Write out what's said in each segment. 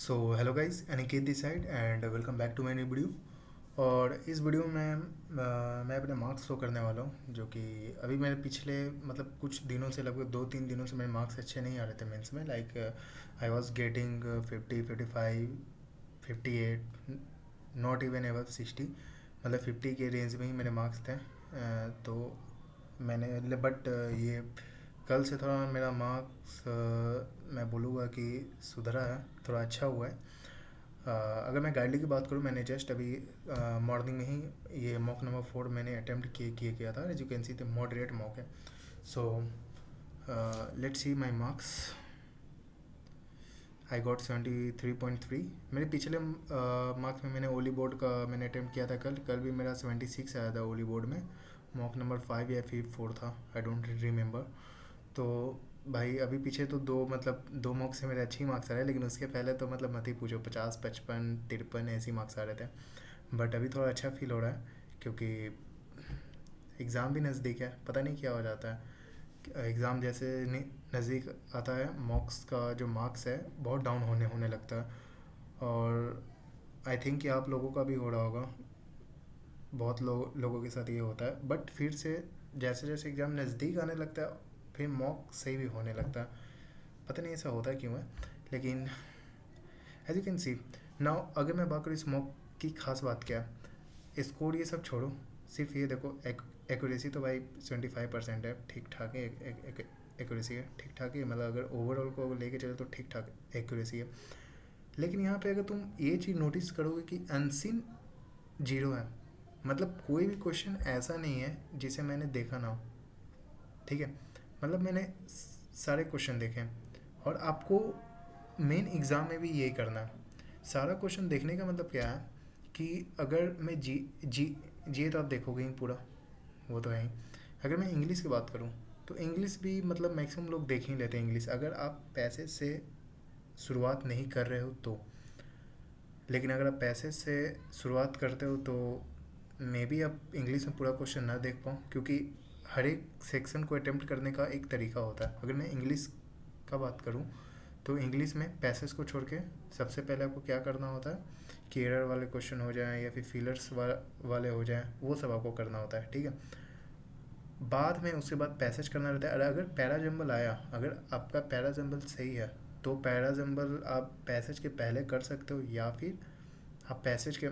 So hello guys, Aniket this side and welcome back to my new video. और इस video में मैं अपने मार्क्स शो करने वाला हूँ, जो कि अभी मेरे पिछले मतलब कुछ दिनों से, लगभग 2-3 दिनों से मेरे मार्क्स अच्छे नहीं आ रहे थे मेंस में। Like I was getting 50, 55, 58, not even ever 60। मतलब 50 के रेंज में ही मेरे मार्क्स थे। तो मैंने बट ये कल से थोड़ा मेरा मार्क्स मैं बोलूँगा कि सुधरा है, थोड़ा अच्छा हुआ है। अगर मैं गाइडली की बात करूँ, मैंने जस्ट अभी मॉर्निंग में ही ये मॉक नंबर 4 मैंने अटेम्प्ट किया था। As you can see the moderate mock है। So let's see my marks. I got 73.3। मेरे पिछले मार्क्स में मैंने ओली बोर्ड का मैंने अटेम्प्ट किया था। कल भी मेरा 76 आया था ओली बोर्ड में। मॉक नंबर 5 या फिर 4 था, आई डोंट रिमेंबर। तो भाई अभी पीछे तो दो मतलब दो मॉक से मेरे अच्छे ही मार्क्स आ रहे हैं, लेकिन उसके पहले तो मतलब मत ही पूछो, 50, 55, 53 ऐसे ही मार्क्स आ रहे थे। बट अभी थोड़ा अच्छा फील हो रहा है, क्योंकि एग्ज़ाम भी नज़दीक है। पता नहीं क्या हो जाता है, एग्ज़ाम जैसे नज़दीक आता है, मॉक्स का जो मार्क्स है बहुत डाउन होने होने लगता है। और आई थिंक कि आप लोगों का भी हो रहा होगा, बहुत लोगों के साथ ये होता है। बट फिर से जैसे जैसे एग्ज़ाम नज़दीक आने लगता है, फिर मॉक सही भी होने लगता है। पता नहीं ऐसा होता है क्यों है, लेकिन as you can see now, अगर मैं बात करूँ इस मॉक की खास बात क्या है, स्कोर ये सब छोड़ो, सिर्फ ये देखो एक्यूरेसी तो भाई 75% है, ठीक ठाक है। एक्यूरेसी है ठीक ठाक है, मतलब अगर ओवरऑल को लेके चले तो ठीक ठाक एक्यूरेसी है। लेकिन यहाँ पे अगर तुम ये चीज़ नोटिस करोगे कि अनसीन जीरो है। मतलब कोई भी क्वेश्चन ऐसा नहीं है जिसे मैंने देखा ना हो। ठीक है, मतलब मैंने सारे क्वेश्चन देखे हैं। और आपको मेन एग्ज़ाम में भी यही करना है। सारा क्वेश्चन देखने का मतलब क्या है कि अगर मैं जी तो आप देखोगे ही पूरा, वो तो है ही। अगर मैं इंग्लिश की बात करूँ, तो इंग्लिश भी मतलब मैक्सिमम लोग देख ही लेते हैं इंग्लिश, अगर आप पैसे से शुरुआत नहीं कर रहे हो तो। लेकिन अगर आप पैसे से शुरुआत करते हो तो मे बी आप इंग्लिश में पूरा क्वेश्चन ना देख पाओ, क्योंकि हर एक सेक्शन को अटेम्प्ट करने का एक तरीका होता है। अगर मैं इंग्लिश का बात करूँ, तो इंग्लिश में पैसेज को छोड़ के सबसे पहले आपको क्या करना होता है कि एरर वाले क्वेश्चन हो जाएं या फिर फिलर्स वाले हो जाएं, वो सब आपको करना होता है। ठीक है, बाद में उसके बाद पैसेज करना रहता है। और अगर पैरा जंबल आया, अगर आपका पैरा जंबल सही है, तो पैरा जंबल आप पैसेज के पहले कर सकते हो, या फिर आप पैसेज के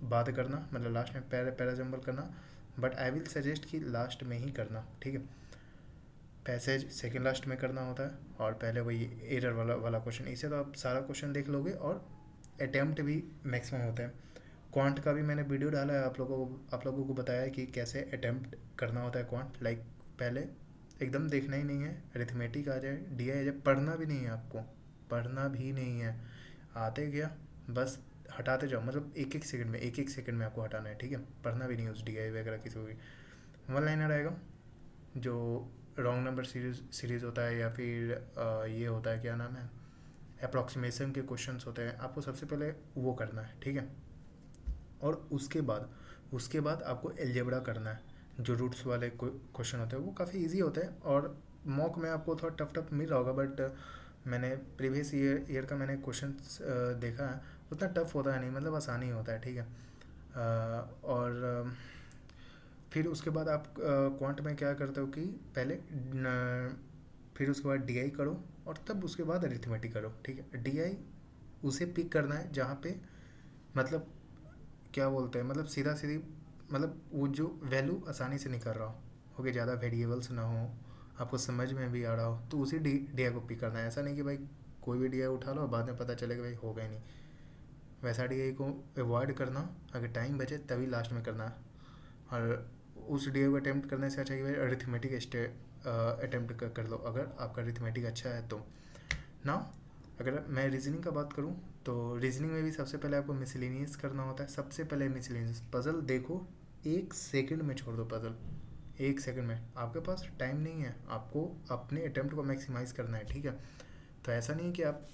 बाद करना, मतलब लास्ट में पैरा जंबल करना। बट आई विल सजेस्ट कि लास्ट में ही करना। ठीक है, पैसेज सेकेंड लास्ट में करना होता है, और पहले वही एरर वाला क्वेश्चन। इससे तो आप सारा क्वेश्चन देख लोगे और अटैम्प्ट भी मैक्सिमम होता है। क्वांट का भी मैंने वीडियो डाला है, आप लोगों को बताया है कि कैसे अटैम्प्ट करना होता है क्वांट। लाइक पहले एकदम देखना ही नहीं है, अरिथमेटिक आ जाए, डी आ जाए, पढ़ना भी नहीं है आपको, पढ़ना भी नहीं है। आते गया बस हटाते जाओ, मतलब एक एक सेकंड में आपको हटाना है। ठीक है, पढ़ना भी नहीं है उस डी आई वगैरह किसी को भी। वन लाइनर आएगा, जो रॉन्ग नंबर सीरीज़ होता है, या फिर ये होता है, क्या नाम है, अप्रॉक्सीमेशन के क्वेश्चंस होते हैं, आपको सबसे पहले वो करना है। ठीक है, और उसके बाद आपको एलजेब्रा करना है। जो रूट्स वाले क्वेश्चन होते हैं वो काफ़ी इजी होते हैं, और मॉक में आपको थोड़ा टफ टफ मिल रहा होगा, बट मैंने प्रीवियस ईयर का मैंने क्वेश्चन देखा है, उतना टफ होता है नहीं, मतलब आसानी होता है। ठीक है, और फिर उसके बाद आप क्वांट में क्या करते हो कि पहले फिर उसके बाद डीआई करो, और तब उसके बाद अरिथमेटिक करो। ठीक है, डीआई उसे पिक करना है जहाँ पे मतलब क्या बोलते हैं, मतलब सीधा सीधी, मतलब वो जो वैल्यू आसानी से निकल रहा हो कि ज़्यादा वेरिएबल्स ना हो, आपको समझ में भी आ रहा हो, तो उसी डी आई को पिक करना है। ऐसा नहीं कि भाई कोई भी डी आई उठा लो और बाद में पता चले कि भाई होगा ही नहीं। वैसा डी आई को अवॉइड करना, अगर टाइम बचे तभी लास्ट में करना है। और उस डी आई को अटैम्प्ट करने से अच्छा कि भाई अरिथमेटिक अटैम्प्ट कर लो, अगर आपका अरिथमेटिक अच्छा है तो ना। अगर मैं रीजनिंग का बात करूँ, तो रीजनिंग में भी सबसे पहले आपको मिसलेनियस करना होता है। सबसे पहले मिसलेनियस पज़ल देखो, एक सेकंड में छोड़ दो पज़ल, एक सेकंड में। आपके पास टाइम नहीं है, आपको अपने अटैम्प्ट को मैक्सिमाइज करना है। ठीक है, तो ऐसा नहीं है कि आप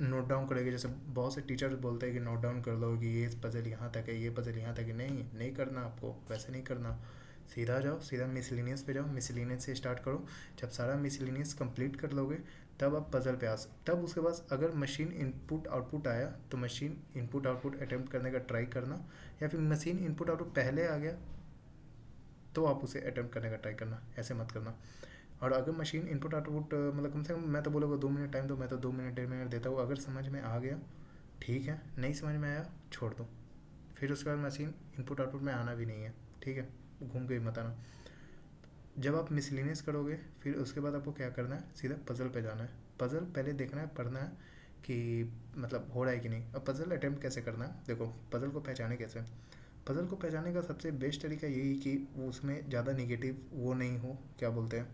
नोट डाउन करेंगे, जैसे बहुत से टीचर्स बोलते हैं कि नोट डाउन कर लो कि ये पज़ल यहाँ तक है, ये पज़ल यहाँ तक है। नहीं, नहीं करना आपको, वैसे नहीं करना। सीधा जाओ, सीधा मिसलिनियस पे जाओ, मिसलिनियस से स्टार्ट करो। जब सारा मिसलिनियस कंप्लीट कर लोगे, तब आप पज़ल पे तब उसके बाद अगर मशीन इनपुट आउटपुट आया तो मशीन इनपुट आउटपुट अटेम्प्ट करने का ट्राई करना, या फिर मशीन इनपुट आउटपुट पहले आ गया तो आप उसे अटेम्प्ट करने का ट्राई करना, ऐसे मत करना। और अगर मशीन इनपुट आउटपुट मतलब कम से कम मैं तो बोलूँगा 2 मिनट टाइम दो, मैं तो 2 मिनट 1.5 मिनट देता हूँ। अगर समझ में आ गया ठीक है, नहीं समझ में आया छोड़ दो, फिर उसके बाद मशीन इनपुट आउटपुट में आना भी नहीं है, ठीक है, घूम के मत आना। जब आप मिसलिनियस करोगे फिर उसके बाद आपको क्या करना है, सीधा पज़ल पे जाना है। पज़ल पहले देखना है, पढ़ना है कि मतलब हो रहा है कि नहीं। अब पज़ल अटेम्प्ट कैसे करना है, देखो पज़ल को पहचाने कैसे। पज़ल को पहचानने का सबसे बेस्ट तरीका यही कि वो उसमें ज़्यादा निगेटिव वो नहीं हो, क्या बोलते हैं,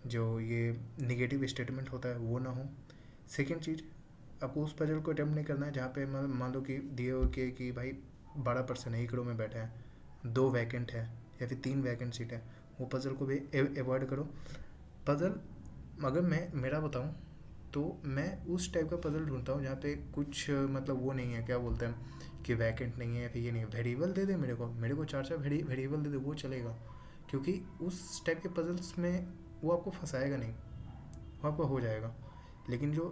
जो ये निगेटिव स्टेटमेंट होता है वो ना हो। सेकेंड चीज़, आपको उस पज़ल को अटेम्प्ट नहीं करना है जहाँ पे मान लो कि दिए हो कि भाई 12% है, एक रो में बैठे हैं, 2 वैकेंट है या फिर 3 वैकेंट सीट है, वो पज़ल को भी अवॉइड करो। पज़ल अगर मैं मेरा बताऊँ तो मैं उस टाइप का पज़ल ढूंढता हूँ जहाँ पे कुछ मतलब वो नहीं है, क्या बोलते हैं, कि वैकेंट नहीं है या फिर ये नहीं है। वेरिएबल दे दे मेरे को 4 वेरिएबल दे दे, वो चलेगा, क्योंकि उस टाइप के पज़ल्स में वो आपको फंसाएगा नहीं, वो आपका हो जाएगा। लेकिन जो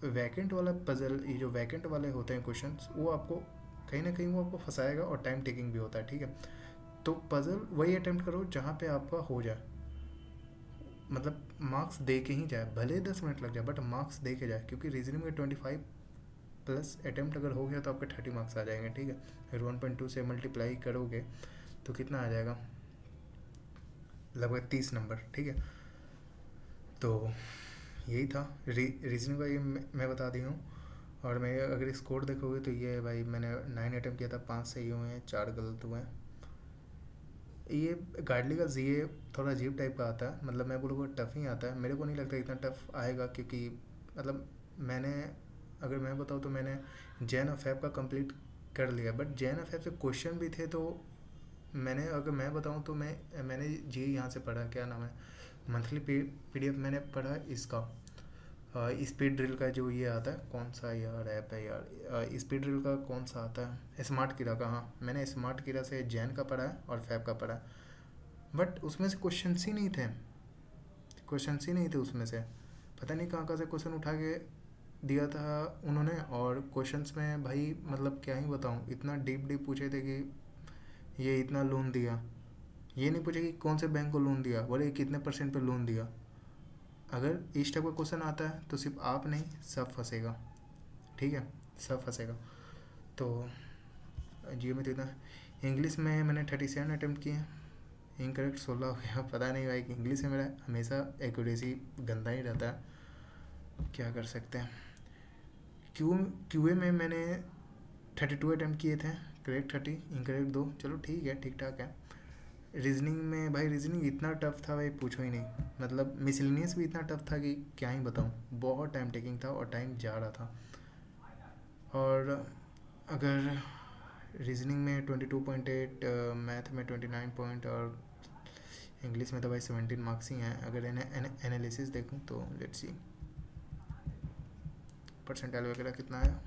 वैकेंट वाला पज़ल, ये जो वैकेंट वाले होते हैं क्वेश्चंस, वो आपको कहीं ना कहीं वो आपको फंसाएगा और टाइम टेकिंग भी होता है, ठीक है। तो पज़ल वही अटेम्प्ट करो जहाँ पे आपका हो जाए, मतलब मार्क्स दे के ही जाए, भले 10 मिनट लग जाए बट मार्क्स दे के जाए, क्योंकि रीजनिंग में 25+ अटेम्प्ट अगर हो गया तो आपके 30 मार्क्स आ जाएंगे, ठीक है। फिर 1.2 से मल्टीप्लाई करोगे तो कितना आ जाएगा, लगभग 30 नंबर, ठीक है। तो यही था रीजनिंग का, ये मैं बता दी हूँ। और मैं अगर स्कोर देखोगे तो ये भाई मैंने 9 अटेम्प्ट किया था, 5 सही हुए हैं, 4 गलत हुए हैं। ये गार्डली का जीए थोड़ा अजीब टाइप का आता है, मतलब मैं बोलूँगा टफ़ ही आता है। मेरे को नहीं लगता इतना टफ़ आएगा, क्योंकि मतलब मैंने, अगर मैं बताऊँ तो मैंने जैन और फैब का कंप्लीट कर लिया, बट जैन और फैब से क्वेश्चन भी थे। तो मैंने, अगर मैं बताऊँ तो मैंने जी यहाँ से पढ़ा, क्या नाम है, मंथली पीडीएफ मैंने पढ़ा इसका, स्पीड ड्रिल का जो ये आता है, कौन सा यार ऐप है यार, स्पीड ड्रिल का कौन सा आता है, स्मार्ट कीड़ा का, हाँ मैंने स्मार्ट कीड़ा से जैन का पढ़ा है और फैब का पढ़ा है। बट उसमें से क्वेश्चंस ही नहीं थे, क्वेश्चंस ही नहीं थे उसमें से, पता नहीं कहाँ कहाँ से क्वेश्चन उठा के दिया था उन्होंने। और क्वेश्चंस में भाई मतलब क्या ही बताऊँ, इतना डीप डीप पूछे थे कि ये इतना लोन दिया, ये नहीं पूछे कि कौन से बैंक को लोन दिया, बोले कितने % पे लोन दिया। अगर इस टाइप का क्वेश्चन आता है तो सिर्फ आप नहीं, सब फंसेगा, ठीक है, सब फंसेगा। तो जियो में तो इतना। इंग्लिश में मैंने 37 अटैम्प्ट किए, इनकरेक्ट 16 हो गया। पता नहीं भाई, इंग्लिश में मेरा हमेशा एक्यूरेसी गंदा ही रहता है, क्या कर सकते हैं। क्यूए में मैंने 32 अटैम्प्ट किए थे, करेक्ट 30, इनकरेक्ट 2, चलो ठीक है, ठीक ठाक है। रीजनिंग में भाई, रीजनिंग इतना टफ था भाई पूछो ही नहीं, मतलब मिसलिनियस भी इतना टफ था कि क्या ही बताऊँ, बहुत टाइम टेकिंग था और टाइम जा रहा था। और अगर रीजनिंग में 22.8, मैथ में 29 पॉइंट, और इंग्लिश में तो भाई 17 मार्क्स ही हैं। अगर एनालिसिस देखूँ तो लेट्स सी परसेंटाइल वगैरह कितना है।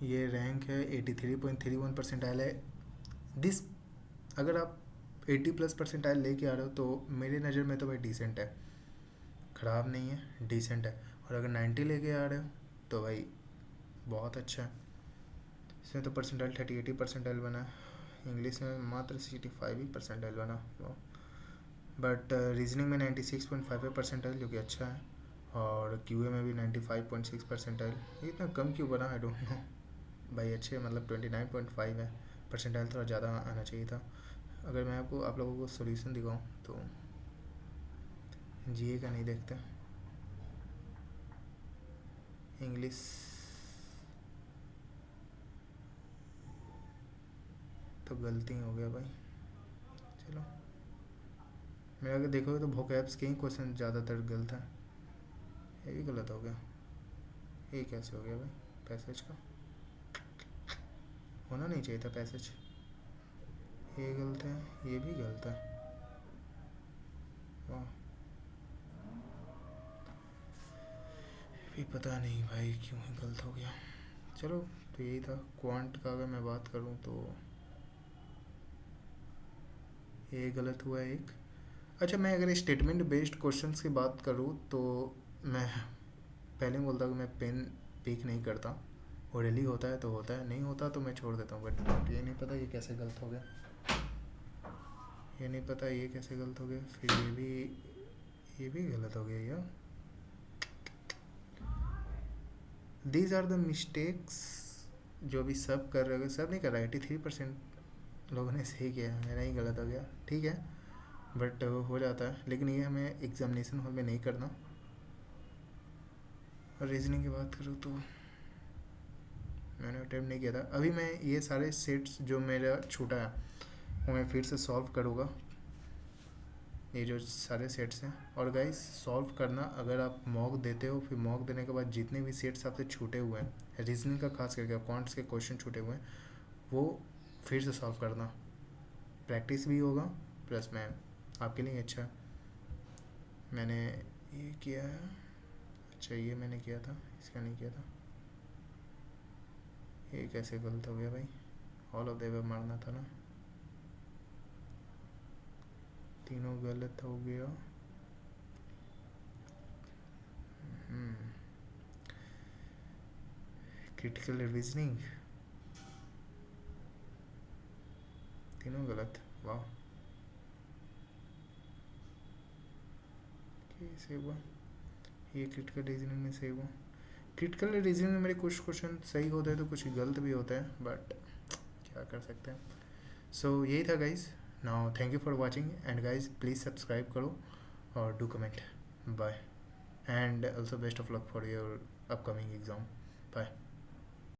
ये रैंक है 83.31 परसेंटाइल है। दिस, अगर आप 80+ परसेंटाइल लेके आ रहे हो तो मेरी नज़र में तो भाई डिसेंट है, ख़राब नहीं है, डिसेंट है। और अगर 90 लेके आ रहे हो तो भाई बहुत अच्छा है। इसमें तो परसेंटाइल 30-80 परसेंटाइल बना है, इंग्लिश में मात्र 65 ही परसेंटाइल बना। बट रीजनिंग में 96.5 परसेंटाइल, जो कि अच्छा है। और क्यूए में भी 95.6 परसेंटाइल। ये इतना कम क्यों बना, आई डोंट नो भाई। अच्छे मतलब 29.5 है, परसेंटाइल थोड़ा ज़्यादा आना चाहिए था। अगर मैं आपको आप लोगों को सोल्यूशन दिखाऊँ तो जीए का नहीं देखते, इंग्लिश तो गलती हो गया भाई। चलो, मेरा अगर देखोगे तो वोकैब्स के ही क्वेश्चन ज़्यादातर गलत है, ये भी गलत हो गया। ये कैसे हो गया भाई, पैसेज का होना नहीं चाहिए था पैसेज, ये गलत है, ये भी गलत है। वाह, भी पता नहीं भाई क्यों ही गलत हो गया। चलो, तो यही था। क्वांट का अगर मैं बात करूँ तो ये गलत हुआ एक। अच्छा, मैं अगर स्टेटमेंट बेस्ड क्वेश्चंस की बात करूँ तो मैं पहले ही बोलता हूँ कि मैं पेन पिक नहीं करता। ओरली होता है तो होता है, नहीं होता तो मैं छोड़ देता हूँ। बट ये नहीं पता ये कैसे गलत हो गया, ये नहीं पता ये कैसे गलत हो गया। फिर ये भी गलत हो गया यार। दीज आर द मिस्टेक्स जो भी सब कर रहे हो। सब नहीं कर रहा, 83% लोगों ने सही किया, मेरा ही गलत हो गया। ठीक है, बट हो जाता है। लेकिन ये हमें एग्जामिनेशन हॉल में नहीं करना। और रीजनिंग की बात करूँ तो मैंने अटैम्प्ट नहीं किया था। अभी मैं ये सारे सेट्स जो मेरा छूटा है वो मैं फिर से सॉल्व करूँगा, ये जो सारे सेट्स हैं। और गाइस सॉल्व करना, अगर आप मॉक देते हो, फिर मॉक देने के बाद जितने भी सेट्स आपसे छूटे हुए हैं, रीजनिंग का खास करके क्वांट्स के क्वेश्चन छूटे हुए हैं, वो फिर से सॉल्व करना। प्रैक्टिस भी होगा प्लस में आपके लिए अच्छा है। मैंने ये किया है। अच्छा, ये मैंने किया था, इसका नहीं किया था। ये कैसे गलत हो गया भाई? ऑल ऑफ द अबव मारना था ना, तीनों गलत हो गया। क्रिटिकल रीजनिंग तीनों गलत, वाह। कैसे हुआ ये? क्रिटिकल रीजनिंग में सही हुआ। क्रिटिकल रीजनिंग में मेरे कुछ क्वेश्चन सही होते हैं तो कुछ गलत भी होते हैं, बट क्या कर सकते हैं। सो यही था guys. Now thank you for watching and guys please subscribe करो और do comment. Bye and also best of luck for your upcoming exam. Bye.